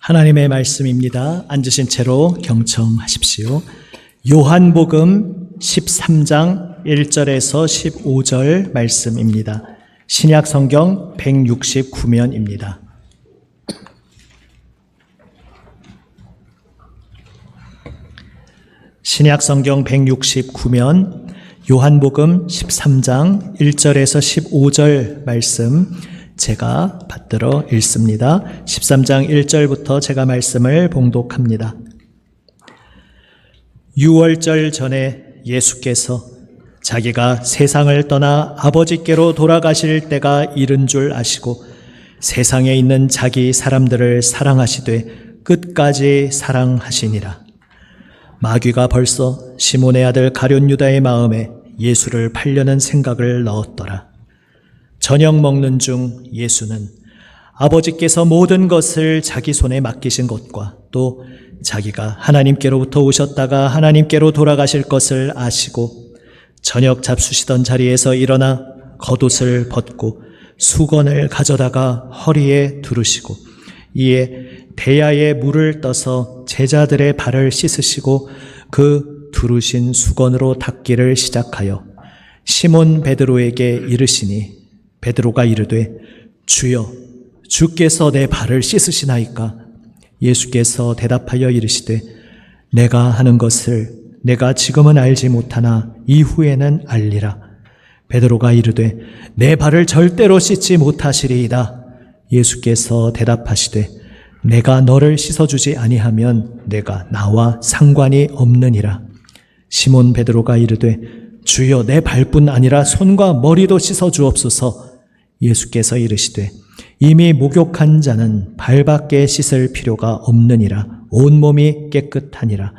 하나님의 말씀입니다. 앉으신 채로 경청하십시오. 요한복음 13장 1절에서 15절 말씀입니다. 신약 성경 169면입니다. 신약 성경 169면 요한복음 13장 1절에서 15절 말씀 제가 받들어 읽습니다. 13장 1절부터 제가 말씀을 봉독합니다. 유월절 전에 예수께서 자기가 세상을 떠나 아버지께로 돌아가실 때가 이른 줄 아시고 세상에 있는 자기 사람들을 사랑하시되 끝까지 사랑하시니라. 마귀가 벌써 시몬의 아들 가룟 유다의 마음에 예수를 팔려는 생각을 넣었더라. 저녁 먹는 중 예수는 아버지께서 모든 것을 자기 손에 맡기신 것과 또 자기가 하나님께로부터 오셨다가 하나님께로 돌아가실 것을 아시고 저녁 잡수시던 자리에서 일어나 겉옷을 벗고 수건을 가져다가 허리에 두르시고 이에 대야에 물을 떠서 제자들의 발을 씻으시고 그 두르신 수건으로 닦기를 시작하여 시몬 베드로에게 이르시니 베드로가 이르되 주여 주께서 내 발을 씻으시나이까? 예수께서 대답하여 이르시되 내가 하는 것을 내가 지금은 알지 못하나 이후에는 알리라. 베드로가 이르되 내 발을 절대로 씻지 못하시리이다. 예수께서 대답하시되 내가 너를 씻어주지 아니하면 내가 나와 상관이 없느니라. 시몬 베드로가 이르되 주여 내 발뿐 아니라 손과 머리도 씻어주옵소서. 예수께서 이르시되 이미 목욕한 자는 발밖에 씻을 필요가 없느니라. 온몸이 깨끗하니라.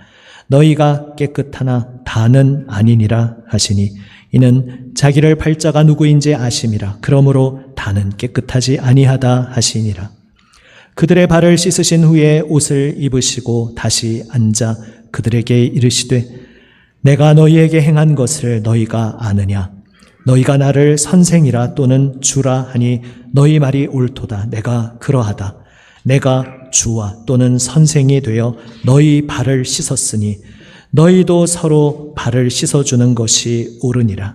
너희가 깨끗하나 다는 아니니라 하시니 이는 자기를 팔 자가 누구인지 아심이라. 그러므로 다는 깨끗하지 아니하다 하시니라. 그들의 발을 씻으신 후에 옷을 입으시고 다시 앉아 그들에게 이르시되 내가 너희에게 행한 것을 너희가 아느냐? 너희가 나를 선생이라 또는 주라 하니 너희 말이 옳도다. 내가 그러하다. 내가 주와 또는 선생이 되어 너희 발을 씻었으니 너희도 서로 발을 씻어주는 것이 옳으니라.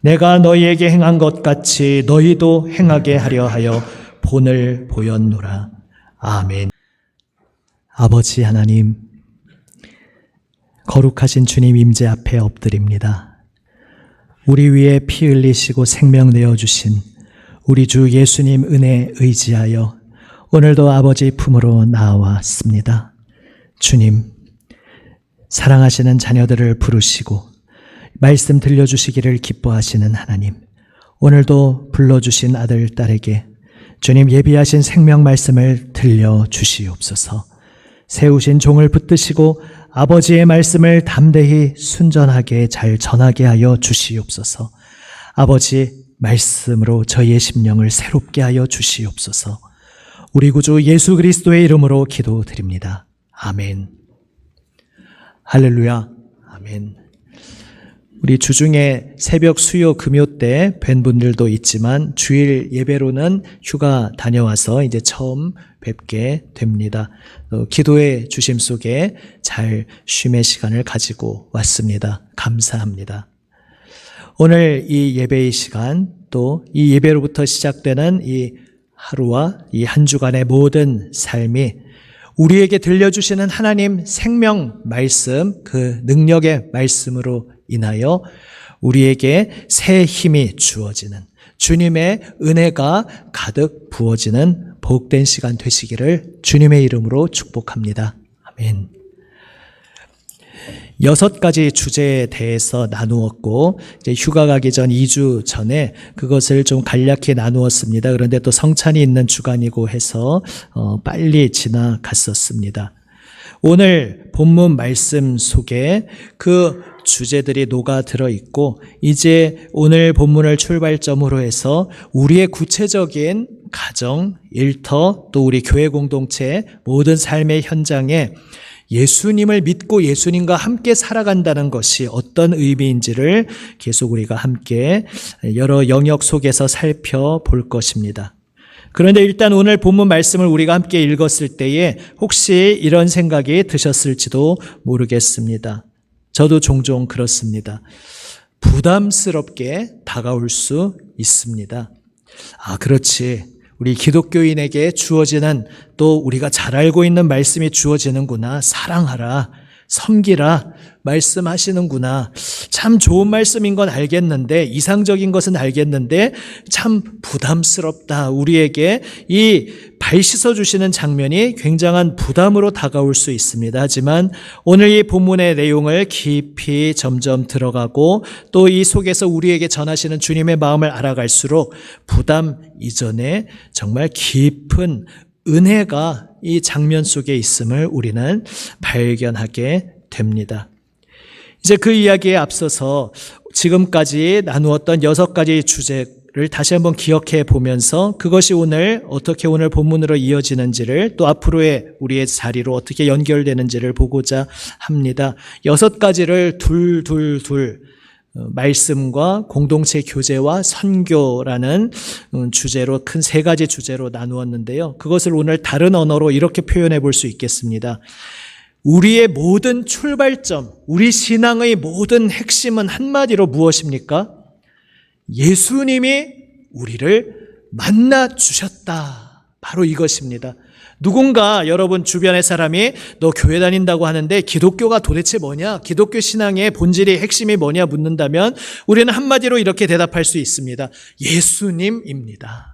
내가 너희에게 행한 것 같이 너희도 행하게 하려 하여 본을 보였노라. 아멘. 아버지 하나님, 거룩하신 주님 임재 앞에 엎드립니다. 우리 위에 피 흘리시고 생명 내어주신 우리 주 예수님 은혜 의지하여 오늘도 아버지 품으로 나왔습니다. 주님, 사랑하시는 자녀들을 부르시고 말씀 들려주시기를 기뻐하시는 하나님, 오늘도 불러주신 아들, 딸에게 주님 예비하신 생명 말씀을 들려주시옵소서. 세우신 종을 붙드시고 아버지의 말씀을 담대히 순전하게 잘 전하게 하여 주시옵소서. 아버지 말씀으로 저희의 심령을 새롭게 하여 주시옵소서. 우리 구주 예수 그리스도의 이름으로 기도드립니다. 아멘. 할렐루야. 아멘. 우리 주중에 새벽 수요 금요 때 뵌 분들도 있지만 주일 예배로는 휴가 다녀와서 이제 처음 뵙게 됩니다. 기도의 주심 속에 잘 쉼의 시간을 가지고 왔습니다. 감사합니다. 오늘 이 예배의 시간 또 이 예배로부터 시작되는 이 하루와 이 한 주간의 모든 삶이 우리에게 들려주시는 하나님 생명 말씀, 그 능력의 말씀으로 인하여 우리에게 새 힘이 주어지는 주님의 은혜가 가득 부어지는 복된 시간 되시기를 주님의 이름으로 축복합니다. 아멘. 6가지 주제에 대해서 나누었고 이제 휴가 가기 전 2주 전에 그것을 좀 간략히 나누었습니다. 그런데 또 성찬이 있는 주간이고 해서 빨리 지나갔었습니다. 오늘 본문 말씀 속에 그 주제들이 녹아들어 있고 이제 오늘 본문을 출발점으로 해서 우리의 구체적인 가정, 일터, 또 우리 교회 공동체 모든 삶의 현장에 예수님을 믿고 예수님과 함께 살아간다는 것이 어떤 의미인지를 계속 우리가 함께 여러 영역 속에서 살펴볼 것입니다. 그런데 일단 오늘 본문 말씀을 우리가 함께 읽었을 때에 혹시 이런 생각이 드셨을지도 모르겠습니다. 저도 종종 그렇습니다. 부담스럽게 다가올 수 있습니다. 그렇지. 우리 기독교인에게 주어지는, 또 우리가 잘 알고 있는 말씀이 주어지는구나. 사랑하라, 섬기라 말씀하시는구나. 참 좋은 말씀인 건 알겠는데, 이상적인 것은 알겠는데 참 부담스럽다. 우리에게 이 발 씻어주시는 장면이 굉장한 부담으로 다가올 수 있습니다. 하지만 오늘 이 본문의 내용을 깊이 점점 들어가고 또 이 속에서 우리에게 전하시는 주님의 마음을 알아갈수록 부담 이전에 정말 깊은 은혜가 이 장면 속에 있음을 우리는 발견하게 됩니다. 이제 그 이야기에 앞서서 지금까지 나누었던 6가지 주제를 다시 한번 기억해 보면서 그것이 어떻게 오늘 본문으로 이어지는지를, 또 앞으로의 우리의 자리로 어떻게 연결되는지를 보고자 합니다. 6가지를 둘 말씀과 공동체 교제와 선교라는 주제로, 큰 3가지 주제로 나누었는데요. 그것을 오늘 다른 언어로 이렇게 표현해 볼 수 있겠습니다. 우리의 모든 출발점, 우리 신앙의 모든 핵심은 한마디로 무엇입니까? 예수님이 우리를 만나 주셨다. 바로 이것입니다. 누군가 여러분 주변의 사람이 너 교회 다닌다고 하는데 기독교가 도대체 뭐냐? 기독교 신앙의 본질이 핵심이 뭐냐 묻는다면 우리는 한마디로 이렇게 대답할 수 있습니다. 예수님입니다.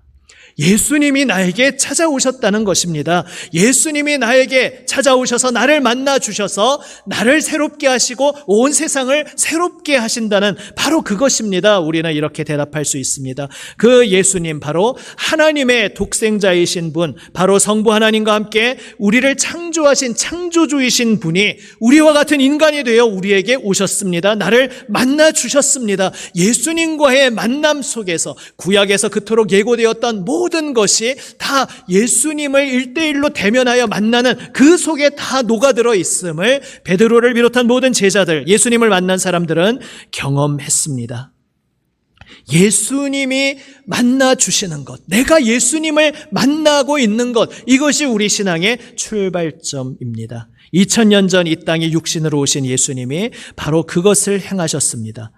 예수님이 나에게 찾아오셨다는 것입니다. 예수님이 나에게 찾아오셔서 나를 만나 주셔서 나를 새롭게 하시고 온 세상을 새롭게 하신다는 바로 그것입니다. 우리는 이렇게 대답할 수 있습니다. 그 예수님, 바로 하나님의 독생자이신 분, 바로 성부 하나님과 함께 우리를 창조하신 창조주이신 분이 우리와 같은 인간이 되어 우리에게 오셨습니다. 나를 만나 주셨습니다. 예수님과의 만남 속에서 구약에서 그토록 예고되었던 모든 것이 다 예수님을 1대1로 대면하여 만나는 그 속에 다 녹아들어 있음을 베드로를 비롯한 모든 제자들, 예수님을 만난 사람들은 경험했습니다. 예수님이 만나 주시는 것, 내가 예수님을 만나고 있는 것, 이것이 우리 신앙의 출발점입니다. 2000년 전 이 땅에 육신으로 오신 예수님이 바로 그것을 행하셨습니다.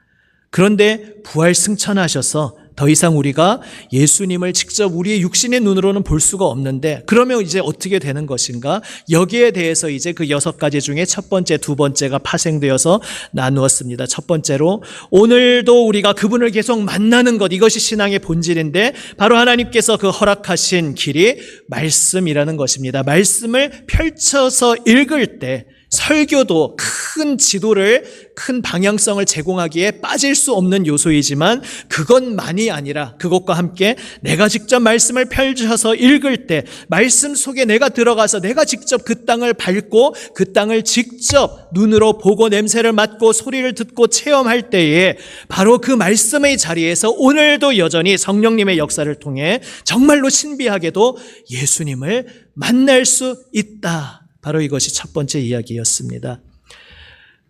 그런데 부활 승천하셔서 더 이상 우리가 예수님을 직접 우리의 육신의 눈으로는 볼 수가 없는데, 그러면 이제 어떻게 되는 것인가? 여기에 대해서 이제 그 6가지 중에 첫 번째, 두 번째가 파생되어서 나누었습니다. 첫 번째로 오늘도 우리가 그분을 계속 만나는 것, 이것이 신앙의 본질인데 바로 하나님께서 그 허락하신 길이 말씀이라는 것입니다. 말씀을 펼쳐서 읽을 때 설교도 큰 지도를, 큰 방향성을 제공하기에 빠질 수 없는 요소이지만 그것만이 아니라 그것과 함께 내가 직접 말씀을 펼쳐서 읽을 때 말씀 속에 내가 들어가서 내가 직접 그 땅을 밟고 그 땅을 직접 눈으로 보고 냄새를 맡고 소리를 듣고 체험할 때에 바로 그 말씀의 자리에서 오늘도 여전히 성령님의 역사를 통해 정말로 신비하게도 예수님을 만날 수 있다. 바로 이것이 첫 번째 이야기였습니다.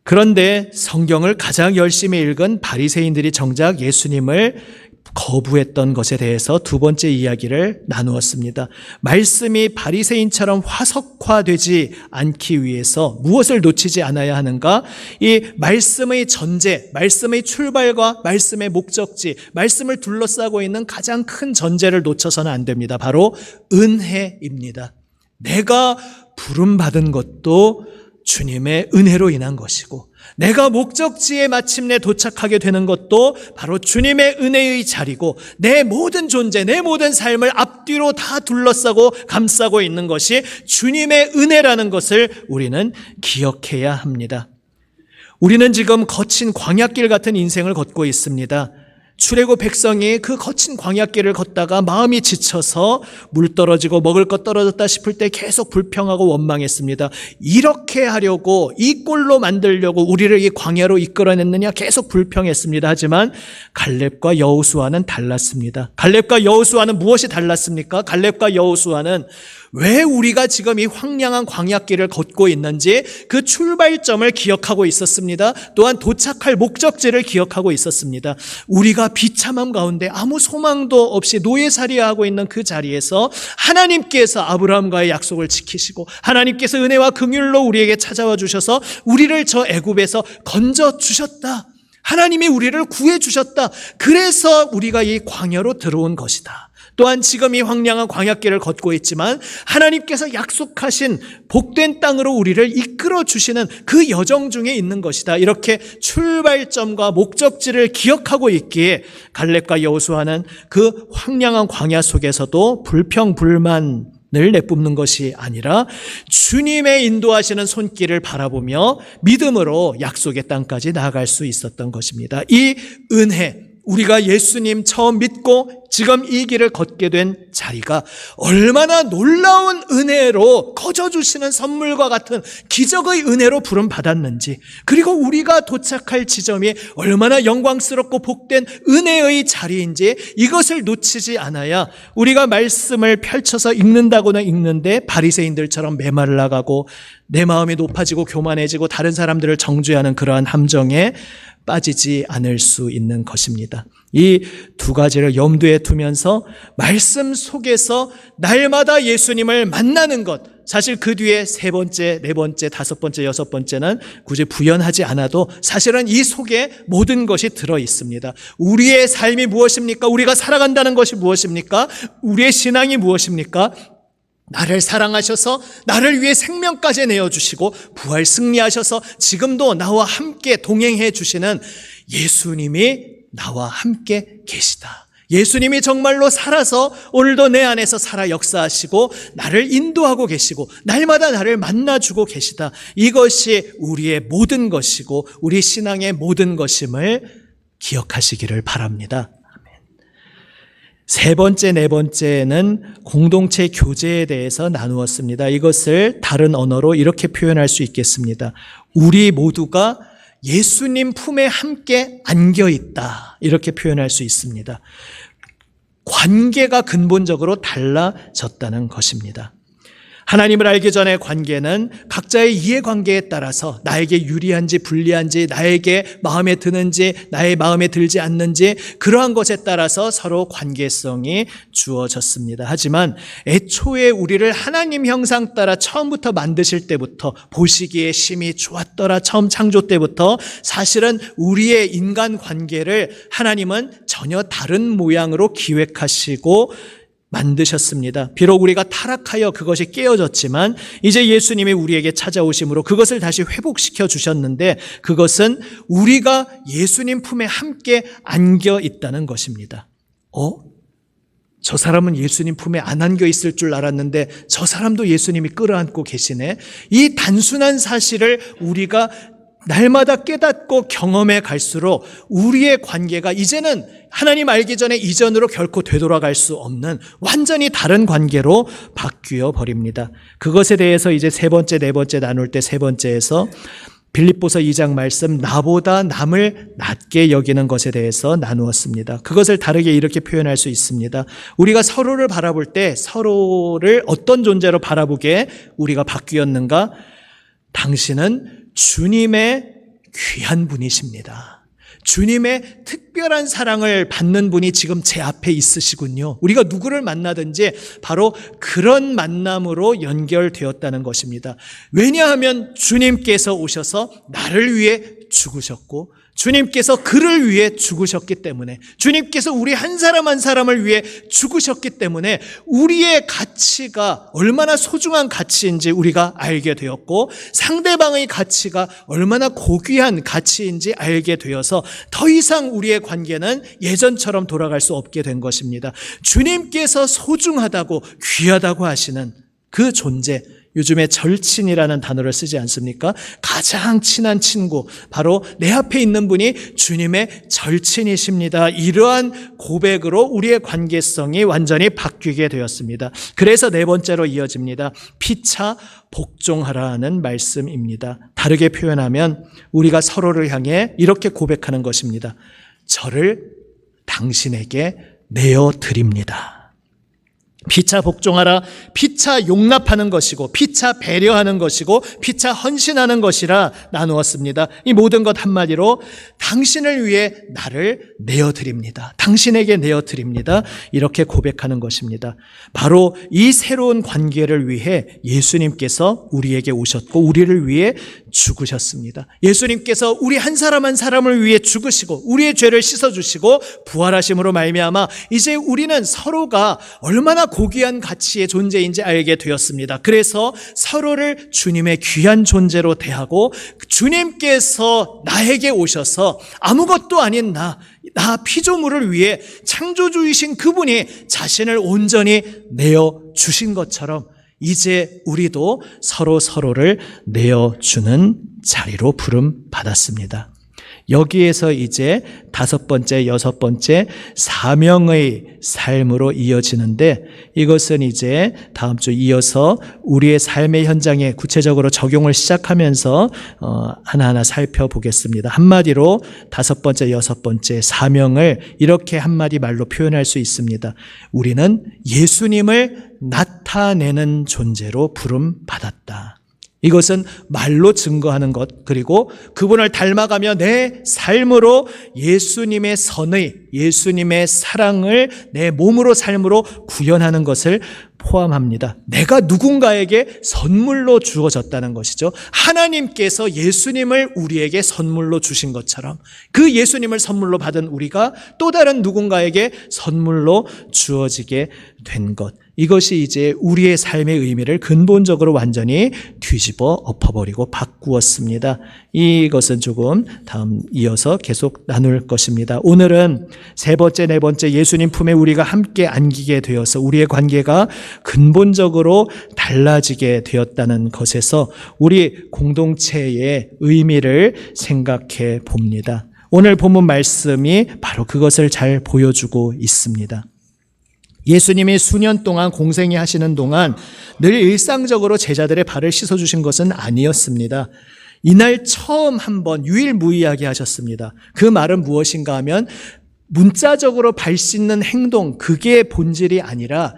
그런데 성경을 가장 열심히 읽은 바리새인들이 정작 예수님을 거부했던 것에 대해서 두 번째 이야기를 나누었습니다. 말씀이 바리새인처럼 화석화되지 않기 위해서 무엇을 놓치지 않아야 하는가? 이 말씀의 전제, 말씀의 출발과 말씀의 목적지, 말씀을 둘러싸고 있는 가장 큰 전제를 놓쳐서는 안 됩니다. 바로 은혜입니다. 내가 부름받은 것도 주님의 은혜로 인한 것이고, 내가 목적지에 마침내 도착하게 되는 것도 바로 주님의 은혜의 자리고, 내 모든 존재, 내 모든 삶을 앞뒤로 다 둘러싸고 감싸고 있는 것이 주님의 은혜라는 것을 우리는 기억해야 합니다. 우리는 지금 거친 광야길 같은 인생을 걷고 있습니다. 출애굽 백성이 그 거친 광야길을 걷다가 마음이 지쳐서 물 떨어지고 먹을 것 떨어졌다 싶을 때 계속 불평하고 원망했습니다. 이렇게 하려고, 이 꼴로 만들려고 우리를 이 광야로 이끌어냈느냐 계속 불평했습니다. 하지만 갈렙과 여호수아는 달랐습니다. 갈렙과 여호수아는 무엇이 달랐습니까? 갈렙과 여호수아는 왜 우리가 지금 이 황량한 광야길을 걷고 있는지 그 출발점을 기억하고 있었습니다. 또한 도착할 목적지를 기억하고 있었습니다. 우리가 비참함 가운데 아무 소망도 없이 노예살이하고 있는 그 자리에서 하나님께서 아브라함과의 약속을 지키시고 하나님께서 은혜와 긍휼로 우리에게 찾아와 주셔서 우리를 저 애굽에서 건져 주셨다. 하나님이 우리를 구해 주셨다. 그래서 우리가 이 광야로 들어온 것이다. 또한 지금 이 황량한 광야길을 걷고 있지만 하나님께서 약속하신 복된 땅으로 우리를 이끌어 주시는 그 여정 중에 있는 것이다. 이렇게 출발점과 목적지를 기억하고 있기에 갈렙과 여호수아는 그 황량한 광야 속에서도 불평불만을 내뿜는 것이 아니라 주님의 인도하시는 손길을 바라보며 믿음으로 약속의 땅까지 나아갈 수 있었던 것입니다. 이 은혜, 우리가 예수님 처음 믿고 지금 이 길을 걷게 된 자리가 얼마나 놀라운 은혜로 거저주시는 선물과 같은 기적의 은혜로 부름받았는지, 그리고 우리가 도착할 지점이 얼마나 영광스럽고 복된 은혜의 자리인지 이것을 놓치지 않아야 우리가 말씀을 펼쳐서 읽는다고는 읽는데 바리새인들처럼 메말라 나가고 내 마음이 높아지고 교만해지고 다른 사람들을 정죄하는 그러한 함정에 빠지지 않을 수 있는 것입니다. 이 두 가지를 염두에 두면서 말씀 속에서 날마다 예수님을 만나는 것, 사실 그 뒤에 세 번째, 네 번째, 다섯 번째, 여섯 번째는 굳이 부연하지 않아도 사실은 이 속에 모든 것이 들어 있습니다. 우리의 삶이 무엇입니까? 우리가 살아간다는 것이 무엇입니까? 우리의 신앙이 무엇입니까? 나를 사랑하셔서 나를 위해 생명까지 내어주시고 부활 승리하셔서 지금도 나와 함께 동행해 주시는 예수님이 나와 함께 계시다. 예수님이 정말로 살아서 오늘도 내 안에서 살아 역사하시고 나를 인도하고 계시고 날마다 나를 만나주고 계시다. 이것이 우리의 모든 것이고 우리 신앙의 모든 것임을 기억하시기를 바랍니다. 세 번째, 네 번째는 공동체 교제에 대해서 나누었습니다. 이것을 다른 언어로 이렇게 표현할 수 있겠습니다. 우리 모두가 예수님 품에 함께 안겨 있다. 이렇게 표현할 수 있습니다. 관계가 근본적으로 달라졌다는 것입니다. 하나님을 알기 전의 관계는 각자의 이해관계에 따라서 나에게 유리한지 불리한지, 나에게 마음에 드는지 나의 마음에 들지 않는지, 그러한 것에 따라서 서로 관계성이 주어졌습니다. 하지만 애초에 우리를 하나님 형상 따라 처음부터 만드실 때부터 보시기에 심히 좋았더라. 처음 창조 때부터 사실은 우리의 인간관계를 하나님은 전혀 다른 모양으로 기획하시고 만드셨습니다. 비록 우리가 타락하여 그것이 깨어졌지만 이제 예수님이 우리에게 찾아오심으로 그것을 다시 회복시켜 주셨는데, 그것은 우리가 예수님 품에 함께 안겨 있다는 것입니다. 저 사람은 예수님 품에 안 안겨 있을 줄 알았는데 저 사람도 예수님이 끌어안고 계시네. 이 단순한 사실을 우리가 날마다 깨닫고 경험해 갈수록 우리의 관계가 이제는 하나님 알기 전에 이전으로 결코 되돌아갈 수 없는 완전히 다른 관계로 바뀌어 버립니다. 그것에 대해서 이제 세 번째, 네 번째 나눌 때 세 번째에서 빌립보서 2장 말씀, 나보다 남을 낮게 여기는 것에 대해서 나누었습니다. 그것을 다르게 이렇게 표현할 수 있습니다. 우리가 서로를 바라볼 때 서로를 어떤 존재로 바라보게 우리가 바뀌었는가? 당신은 주님의 귀한 분이십니다. 주님의 특별한 사랑을 받는 분이 지금 제 앞에 있으시군요. 우리가 누구를 만나든지 바로 그런 만남으로 연결되었다는 것입니다. 왜냐하면 주님께서 오셔서 나를 위해 죽으셨고 주님께서 그를 위해 죽으셨기 때문에, 주님께서 우리 한 사람 한 사람을 위해 죽으셨기 때문에 우리의 가치가 얼마나 소중한 가치인지 우리가 알게 되었고 상대방의 가치가 얼마나 고귀한 가치인지 알게 되어서 더 이상 우리의 관계는 예전처럼 돌아갈 수 없게 된 것입니다. 주님께서 소중하다고 귀하다고 하시는 그 존재, 요즘에 절친이라는 단어를 쓰지 않습니까? 가장 친한 친구, 바로 내 앞에 있는 분이 주님의 절친이십니다. 이러한 고백으로 우리의 관계성이 완전히 바뀌게 되었습니다. 그래서 네 번째로 이어집니다. 피차 복종하라는 말씀입니다. 다르게 표현하면 우리가 서로를 향해 이렇게 고백하는 것입니다. 저를 당신에게 내어드립니다. 피차 복종하라, 피차 용납하는 것이고 피차 배려하는 것이고 피차 헌신하는 것이라 나누었습니다. 이 모든 것 한마디로 당신을 위해 나를 내어드립니다. 당신에게 내어드립니다. 이렇게 고백하는 것입니다. 바로 이 새로운 관계를 위해 예수님께서 우리에게 오셨고 우리를 위해 죽으셨습니다. 예수님께서 우리 한 사람 한 사람을 위해 죽으시고 우리의 죄를 씻어주시고 부활하심으로 말미암아 이제 우리는 서로가 얼마나 고귀한 가치의 존재인지 알게 되었습니다. 그래서 서로를 주님의 귀한 존재로 대하고 주님께서 나에게 오셔서 아무것도 아닌 나 피조물을 위해 창조주이신 그분이 자신을 온전히 내어주신 것처럼 이제 우리도 서로를 내어주는 자리로 부름 받았습니다. 여기에서 이제 5번째, 6번째 사명의 삶으로 이어지는데 이것은 이제 다음 주 이어서 우리의 삶의 현장에 구체적으로 적용을 시작하면서 하나하나 살펴보겠습니다. 한마디로 5번째, 6번째 사명을 이렇게 한마디 말로 표현할 수 있습니다. 우리는 예수님을 나타내는 존재로 부름 받았다. 이것은 말로 증거하는 것, 그리고 그분을 닮아가며 내 삶으로 예수님의 선의, 예수님의 사랑을 내 몸으로 삶으로 구현하는 것을 포함합니다. 내가 누군가에게 선물로 주어졌다는 것이죠. 하나님께서 예수님을 우리에게 선물로 주신 것처럼 그 예수님을 선물로 받은 우리가 또 다른 누군가에게 선물로 주어지게 된 것. 이것이 이제 우리의 삶의 의미를 근본적으로 완전히 뒤집어 엎어버리고 바꾸었습니다. 이것은 조금 다음 이어서 계속 나눌 것입니다. 오늘은 3번째, 4번째 예수님 품에 우리가 함께 안기게 되어서 우리의 관계가 근본적으로 달라지게 되었다는 것에서 우리 공동체의 의미를 생각해 봅니다. 오늘 본문 말씀이 바로 그것을 잘 보여주고 있습니다. 예수님이 수년 동안 공생애 하시는 동안 늘 일상적으로 제자들의 발을 씻어주신 것은 아니었습니다. 이날 처음 한번 유일무이하게 하셨습니다. 그 말은 무엇인가 하면 문자적으로 발 씻는 행동, 그게 본질이 아니라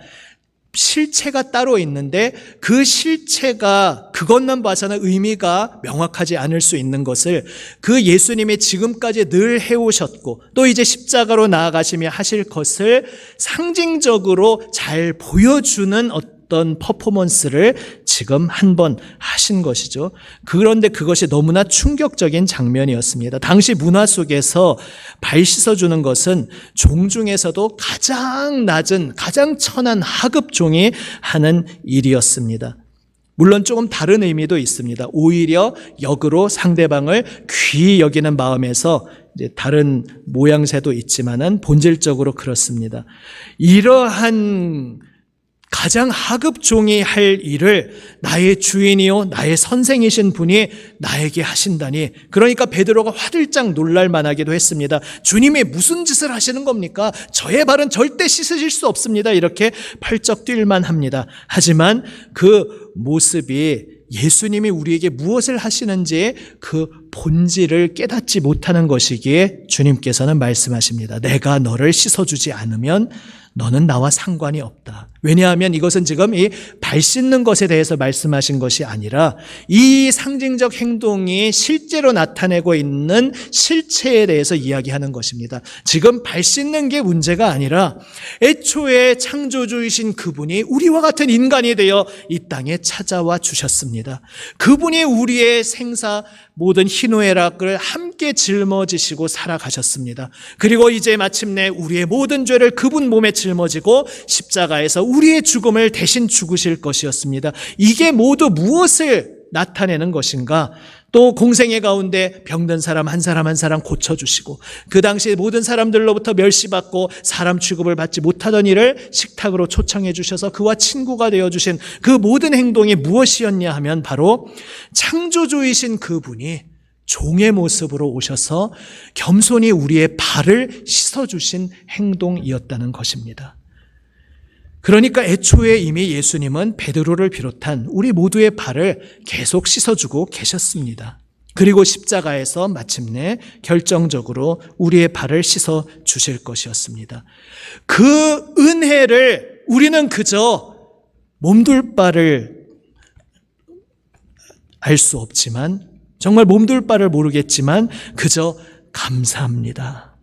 실체가 따로 있는데 그 실체가 그것만 봐서는 의미가 명확하지 않을 수 있는 것을 그 예수님이 지금까지 늘 해오셨고 또 이제 십자가로 나아가시며 하실 것을 상징적으로 잘 보여주는 어떤 퍼포먼스를 지금 한번 하신 것이죠. 그런데 그것이 너무나 충격적인 장면이었습니다. 당시 문화 속에서 발 씻어주는 것은 종 중에서도 가장 낮은, 가장 천한 하급종이 하는 일이었습니다. 물론 조금 다른 의미도 있습니다. 오히려 역으로 상대방을 귀히 여기는 마음에서 이제 다른 모양새도 있지만은 본질적으로 그렇습니다. 이러한 가장 하급종이 할 일을 나의 주인이요 나의 선생이신 분이 나에게 하신다니, 그러니까 베드로가 화들짝 놀랄 만하기도 했습니다. 주님이 무슨 짓을 하시는 겁니까? 저의 발은 절대 씻으실 수 없습니다. 이렇게 펄쩍 뛸만 합니다. 하지만 그 모습이 예수님이 우리에게 무엇을 하시는지 그 본질을 깨닫지 못하는 것이기에 주님께서는 말씀하십니다. 내가 너를 씻어주지 않으면 너는 나와 상관이 없다. 왜냐하면 이것은 지금 이 발 씻는 것에 대해서 말씀하신 것이 아니라 이 상징적 행동이 실제로 나타내고 있는 실체에 대해서 이야기하는 것입니다. 지금 발 씻는 게 문제가 아니라 애초에 창조주이신 그분이 우리와 같은 인간이 되어 이 땅에 찾아와 주셨습니다. 그분이 우리의 생사 모든 희노애락을 함께 짊어지시고 살아가셨습니다. 그리고 이제 마침내 우리의 모든 죄를 그분 몸에 짊어지고 십자가에서 우리의 죽음을 대신 죽으실 것이었습니다. 이게 모두 무엇을 나타내는 것인가? 또 공생애 가운데 병든 사람 한 사람 한 사람 고쳐주시고 그 당시 모든 사람들로부터 멸시받고 사람 취급을 받지 못하던 이를 식탁으로 초청해 주셔서 그와 친구가 되어주신 그 모든 행동이 무엇이었냐 하면 바로 창조주이신 그분이 종의 모습으로 오셔서 겸손히 우리의 발을 씻어주신 행동이었다는 것입니다. 그러니까 애초에 이미 예수님은 베드로를 비롯한 우리 모두의 발을 계속 씻어주고 계셨습니다. 그리고 십자가에서 마침내 결정적으로 우리의 발을 씻어주실 것이었습니다. 그 은혜를 우리는 그저 몸둘 바를 알 수 없지만, 정말 몸둘 바를 모르겠지만 그저 감사합니다.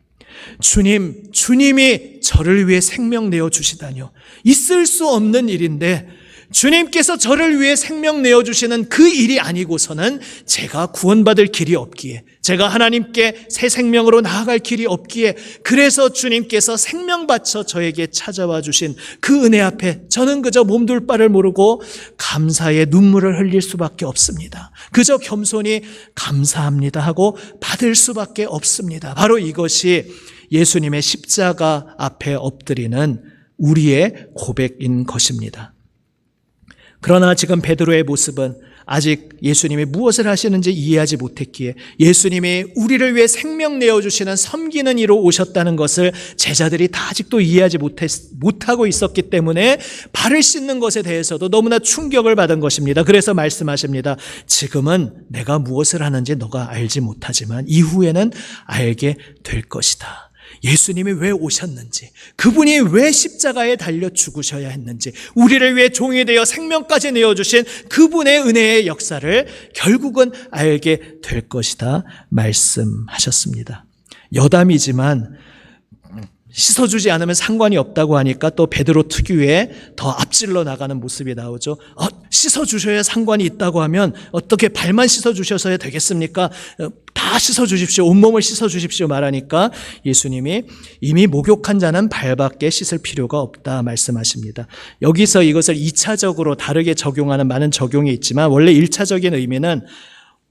주님이 저를 위해 생명 내어주시다니요. 있을 수 없는 일인데 주님께서 저를 위해 생명 내어주시는 그 일이 아니고서는 제가 구원받을 길이 없기에, 제가 하나님께 새 생명으로 나아갈 길이 없기에, 그래서 주님께서 생명 바쳐 저에게 찾아와 주신 그 은혜 앞에 저는 그저 몸둘 바를 모르고 감사의 눈물을 흘릴 수밖에 없습니다. 그저 겸손히 감사합니다 하고 받을 수밖에 없습니다. 바로 이것이 예수님의 십자가 앞에 엎드리는 우리의 고백인 것입니다. 그러나 지금 베드로의 모습은 아직 예수님이 무엇을 하시는지 이해하지 못했기에, 예수님이 우리를 위해 생명 내어주시는 섬기는 이로 오셨다는 것을 제자들이 다 아직도 이해하지 못하고 있었기 때문에 발을 씻는 것에 대해서도 너무나 충격을 받은 것입니다. 그래서 말씀하십니다. 지금은 내가 무엇을 하는지 너가 알지 못하지만 이후에는 알게 될 것이다. 예수님이 왜 오셨는지, 그분이 왜 십자가에 달려 죽으셔야 했는지, 우리를 위해 종이 되어 생명까지 내어주신 그분의 은혜의 역사를 결국은 알게 될 것이다 말씀하셨습니다. 여담이지만 씻어주지 않으면 상관이 없다고 하니까 또 베드로 특유의 더 앞질러 나가는 모습이 나오죠. 씻어주셔야 상관이 있다고 하면 어떻게 발만 씻어주셔야 되겠습니까? 다 씻어주십시오. 온몸을 씻어주십시오 말하니까 예수님이 이미 목욕한 자는 발밖에 씻을 필요가 없다 말씀하십니다. 여기서 이것을 2차적으로 다르게 적용하는 많은 적용이 있지만, 원래 1차적인 의미는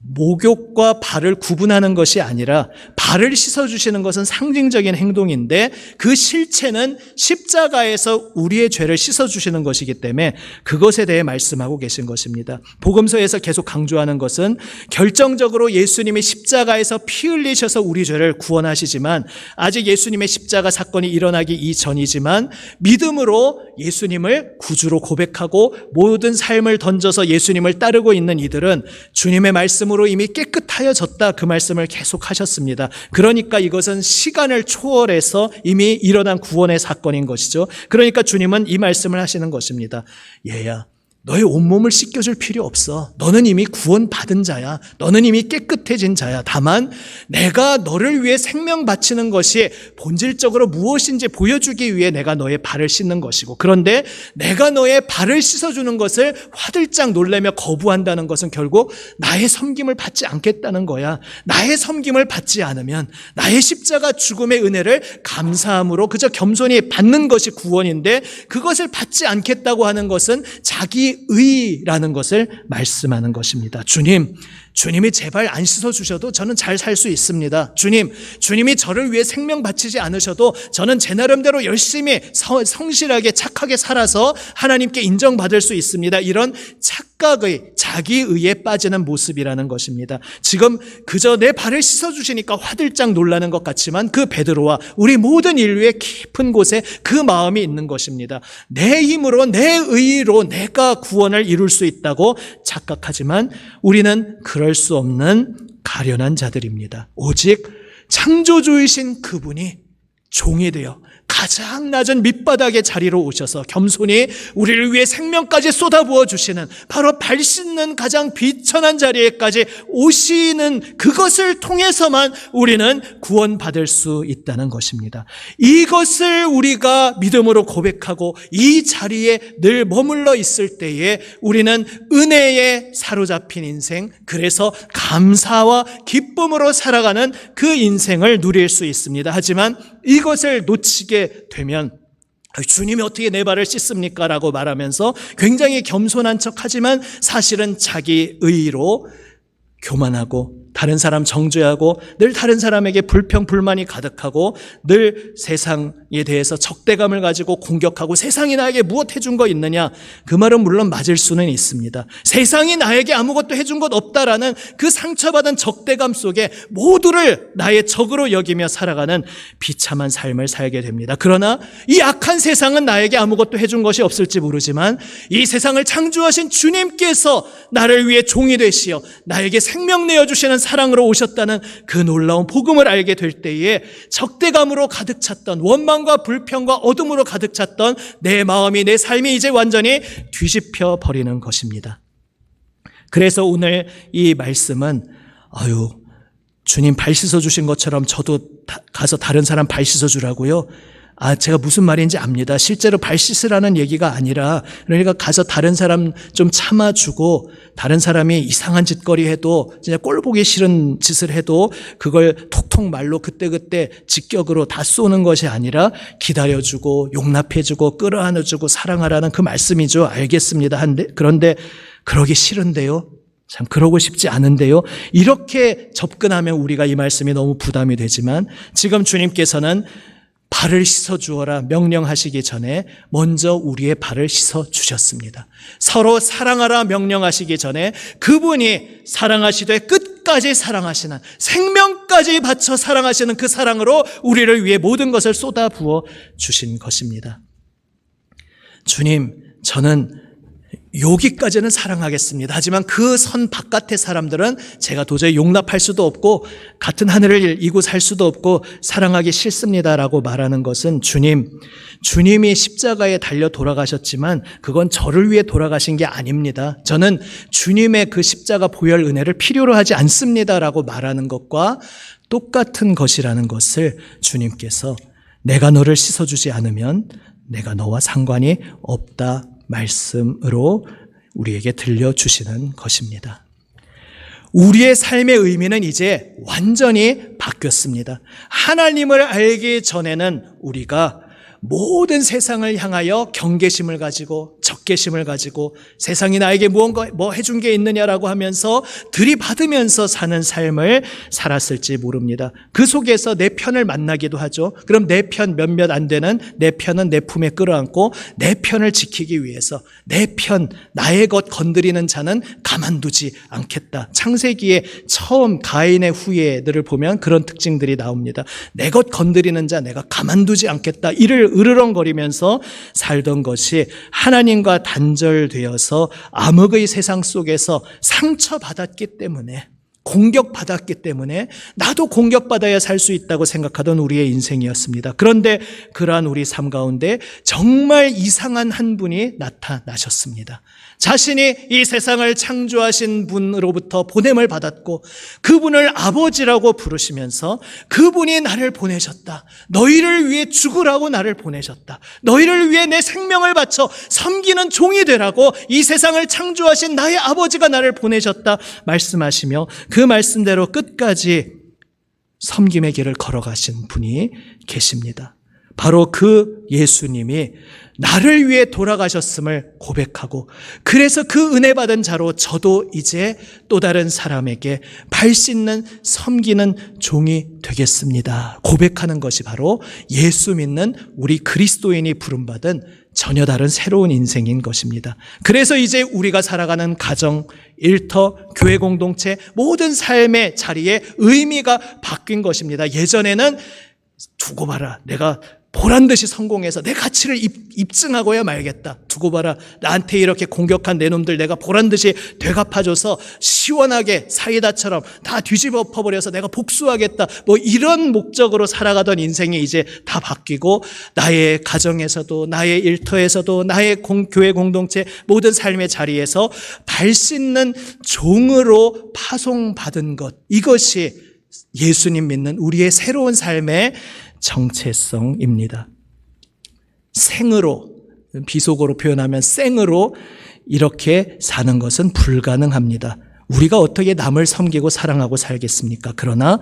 목욕과 발을 구분하는 것이 아니라 발을 씻어주시는 것은 상징적인 행동인데 그 실체는 십자가에서 우리의 죄를 씻어주시는 것이기 때문에 그것에 대해 말씀하고 계신 것입니다. 복음서에서 계속 강조하는 것은 결정적으로 예수님이 십자가에서 피 흘리셔서 우리 죄를 구원하시지만, 아직 예수님의 십자가 사건이 일어나기 이전이지만 믿음으로 예수님을 구주로 고백하고 모든 삶을 던져서 예수님을 따르고 있는 이들은 주님의 말씀으로 이미 깨끗하여졌다, 그 말씀을 계속 하셨습니다. 그러니까 이것은 시간을 초월해서 이미 일어난 구원의 사건인 것이죠. 그러니까 주님은 이 말씀을 하시는 것입니다. 얘야, 너의 온몸을 씻겨줄 필요 없어. 너는 이미 구원받은 자야. 너는 이미 깨끗해진 자야. 다만 내가 너를 위해 생명 바치는 것이 본질적으로 무엇인지 보여주기 위해 내가 너의 발을 씻는 것이고, 그런데 내가 너의 발을 씻어주는 것을 화들짝 놀라며 거부한다는 것은 결국 나의 섬김을 받지 않겠다는 거야. 나의 섬김을 받지 않으면 나의 십자가 죽음의 은혜를 감사함으로 그저 겸손히 받는 것이 구원인데, 그것을 받지 않겠다고 하는 것은 자기 의라는 것을 말씀하는 것입니다. 주님이 제발 안 씻어주셔도 저는 잘 살 수 있습니다. 주님이 저를 위해 생명 바치지 않으셔도 저는 제 나름대로 열심히 성실하게 착하게 살아서 하나님께 인정받을 수 있습니다. 이런 착각의, 자기의에 빠지는 모습이라는 것입니다. 지금 그저 내 발을 씻어주시니까 화들짝 놀라는 것 같지만 그 베드로와 우리 모든 인류의 깊은 곳에 그 마음이 있는 것입니다. 내 힘으로, 내 의로 내가 구원을 이룰 수 있다고 착각하지만 우리는 그럴 수 없는 가련한 자들입니다. 오직 창조주이신 그분이 종이 되어 가장 낮은 밑바닥의 자리로 오셔서 겸손히 우리를 위해 생명까지 쏟아부어 주시는, 바로 발 씻는 가장 비천한 자리에까지 오시는 그것을 통해서만 우리는 구원받을 수 있다는 것입니다. 이것을 우리가 믿음으로 고백하고 이 자리에 늘 머물러 있을 때에 우리는 은혜에 사로잡힌 인생, 그래서 감사와 기쁨으로 살아가는 그 인생을 누릴 수 있습니다. 하지만 이것을 놓치게 되면 주님이 어떻게 내 발을 씻습니까? 라고 말하면서 굉장히 겸손한 척하지만 사실은 자기 의로 교만하고 다른 사람 정죄하고 늘 다른 사람에게 불평 불만이 가득하고 늘 세상에 대해서 적대감을 가지고 공격하고, 세상이 나에게 무엇 해준 거 있느냐? 그 말은 물론 맞을 수는 있습니다. 세상이 나에게 아무것도 해준 것 없다라는 그 상처받은 적대감 속에 모두를 나의 적으로 여기며 살아가는 비참한 삶을 살게 됩니다. 그러나 이 악한 세상은 나에게 아무것도 해준 것이 없을지 모르지만 이 세상을 창조하신 주님께서 나를 위해 종이 되시어 나에게 생명 내어주시는 사랑으로 오셨다는 그 놀라운 복음을 알게 될 때에 적대감으로 가득 찼던, 원망과 불평과 어둠으로 가득 찼던 내 마음이, 내 삶이 이제 완전히 뒤집혀 버리는 것입니다. 그래서 오늘 이 말씀은 주님 발 씻어주신 것처럼 저도 가서 다른 사람 발 씻어주라고요? 제가 무슨 말인지 압니다. 실제로 발 씻으라는 얘기가 아니라, 그러니까 가서 다른 사람 좀 참아주고, 다른 사람이 이상한 짓거리 해도, 진짜 꼴 보기 싫은 짓을 해도 그걸 톡톡 말로 그때그때 직격으로 다 쏘는 것이 아니라 기다려주고 용납해주고 끌어안아주고 사랑하라는 그 말씀이죠. 알겠습니다. 그런데 그러기 싫은데요. 참 그러고 싶지 않은데요. 이렇게 접근하면 우리가 이 말씀이 너무 부담이 되지만, 지금 주님께서는 발을 씻어주어라 명령하시기 전에 먼저 우리의 발을 씻어주셨습니다. 서로 사랑하라 명령하시기 전에 그분이 사랑하시되 끝까지 사랑하시는, 생명까지 바쳐 사랑하시는 그 사랑으로 우리를 위해 모든 것을 쏟아부어 주신 것입니다. 주님, 저는 여기까지는 사랑하겠습니다. 하지만 그 선 바깥의 사람들은 제가 도저히 용납할 수도 없고 같은 하늘을 이고 살 수도 없고 사랑하기 싫습니다라고 말하는 것은, 주님이 십자가에 달려 돌아가셨지만 그건 저를 위해 돌아가신 게 아닙니다. 저는 주님의 그 십자가 보혈 은혜를 필요로 하지 않습니다라고 말하는 것과 똑같은 것이라는 것을 주님께서, 내가 너를 씻어주지 않으면 내가 너와 상관이 없다 말씀으로 우리에게 들려주시는 것입니다. 우리의 삶의 의미는 이제 완전히 바뀌었습니다. 하나님을 알기 전에는 우리가 모든 세상을 향하여 경계심을 가지고 적개심을 가지고 세상이 나에게 무언가 해준 게 있느냐라고 하면서 들이받으면서 사는 삶을 살았을지 모릅니다. 그 속에서 내 편을 만나기도 하죠. 그럼 내 편 몇몇 안 되는 내 편은 내 품에 끌어안고 내 편을 지키기 위해서 내 편, 나의 것 건드리는 자는 가만두지 않겠다. 창세기에 처음 가인의 후예들을 보면 그런 특징들이 나옵니다. 내 것 건드리는 자 내가 가만두지 않겠다. 이를 으르렁거리면서 살던 것이 하나님과 단절되어서 암흑의 세상 속에서 상처받았기 때문에, 공격받았기 때문에 나도 공격받아야 살 수 있다고 생각하던 우리의 인생이었습니다. 그런데 그러한 우리 삶 가운데 정말 이상한 한 분이 나타나셨습니다. 자신이 이 세상을 창조하신 분으로부터 보냄을 받았고 그분을 아버지라고 부르시면서 그분이 나를 보내셨다. 너희를 위해 죽으라고 나를 보내셨다. 너희를 위해 내 생명을 바쳐 섬기는 종이 되라고 이 세상을 창조하신 나의 아버지가 나를 보내셨다 말씀하시며 그 말씀대로 끝까지 섬김의 길을 걸어가신 분이 계십니다. 바로 그 예수님이 나를 위해 돌아가셨음을 고백하고, 그래서 그 은혜 받은 자로 저도 이제 또 다른 사람에게 발 씻는 섬기는 종이 되겠습니다. 고백하는 것이 바로 예수 믿는 우리 그리스도인이 부름받은 전혀 다른 새로운 인생인 것입니다. 그래서 이제 우리가 살아가는 가정, 일터, 교회 공동체, 모든 삶의 자리에 의미가 바뀐 것입니다. 예전에는 두고 봐라, 내가 보란듯이 성공해서 내 가치를 입증하고야 말겠다. 두고 봐라, 나한테 이렇게 공격한 내 놈들 내가 보란듯이 되갚아줘서 시원하게 사이다처럼 다 뒤집어 엎어버려서 내가 복수하겠다. 이런 목적으로 살아가던 인생이 이제 다 바뀌고, 나의 가정에서도 나의 일터에서도 나의 교회 공동체 모든 삶의 자리에서 발 씻는 종으로 파송받은 것, 이것이 예수님 믿는 우리의 새로운 삶의 정체성입니다. 생으로, 비속어로 표현하면 생으로 이렇게 사는 것은 불가능합니다. 우리가 어떻게 남을 섬기고 사랑하고 살겠습니까? 그러나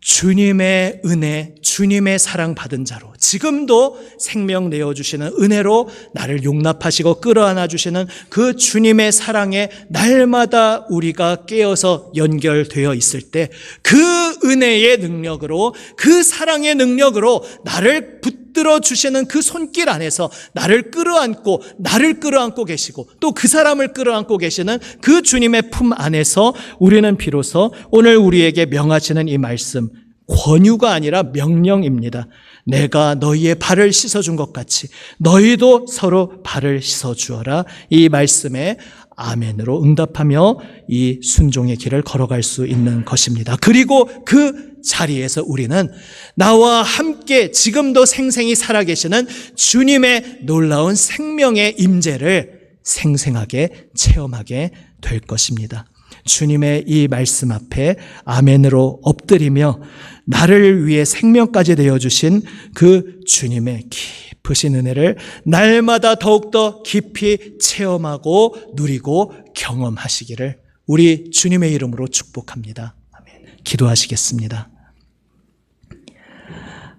주님의 은혜, 주님의 사랑 받은 자로, 지금도 생명 내어주시는 은혜로 나를 용납하시고 끌어안아 주시는 그 주님의 사랑에 날마다 우리가 깨어서 연결되어 있을 때 그 은혜의 능력으로, 그 사랑의 능력으로 나를 붙들어 주시는 그 손길 안에서 나를 끌어안고 계시고 또 그 사람을 끌어안고 계시는 그 주님의 품 안에서 우리는 비로소 오늘 우리에게 명하시는 이 말씀, 권유가 아니라 명령입니다. 내가 너희의 발을 씻어준 것 같이 너희도 서로 발을 씻어주어라. 이 말씀에 아멘으로 응답하며 이 순종의 길을 걸어갈 수 있는 것입니다. 그리고 그 자리에서 우리는 나와 함께 지금도 생생히 살아계시는 주님의 놀라운 생명의 임재를 생생하게 체험하게 될 것입니다. 주님의 이 말씀 앞에 아멘으로 엎드리며 나를 위해 생명까지 되어주신 그 주님의 깊으신 은혜를 날마다 더욱더 깊이 체험하고 누리고 경험하시기를 우리 주님의 이름으로 축복합니다. 아멘. 기도하시겠습니다.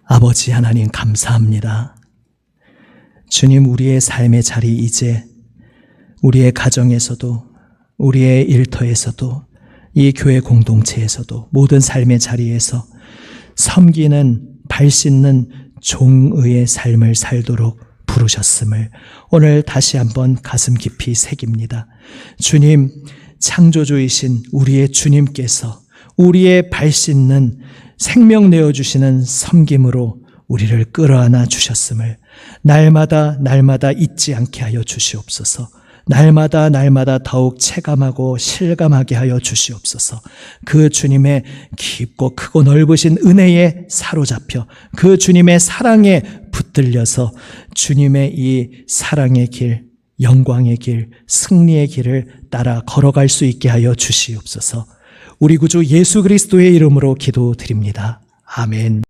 아버지 하나님 감사합니다. 주님, 우리의 삶의 자리 이제 우리의 가정에서도 우리의 일터에서도 이 교회 공동체에서도 모든 삶의 자리에서 섬기는 발 씻는 종의 삶을 살도록 부르셨음을 오늘 다시 한번 가슴 깊이 새깁니다. 주님, 창조주이신 우리의 주님께서 우리의 발 씻는 생명 내어주시는 섬김으로 우리를 끌어안아 주셨음을 날마다 잊지 않게 하여 주시옵소서. 날마다 더욱 체감하고 실감하게 하여 주시옵소서. 그 주님의 깊고 크고 넓으신 은혜에 사로잡혀 그 주님의 사랑에 붙들려서 주님의 이 사랑의 길, 영광의 길, 승리의 길을 따라 걸어갈 수 있게 하여 주시옵소서. 우리 구주 예수 그리스도의 이름으로 기도드립니다. 아멘.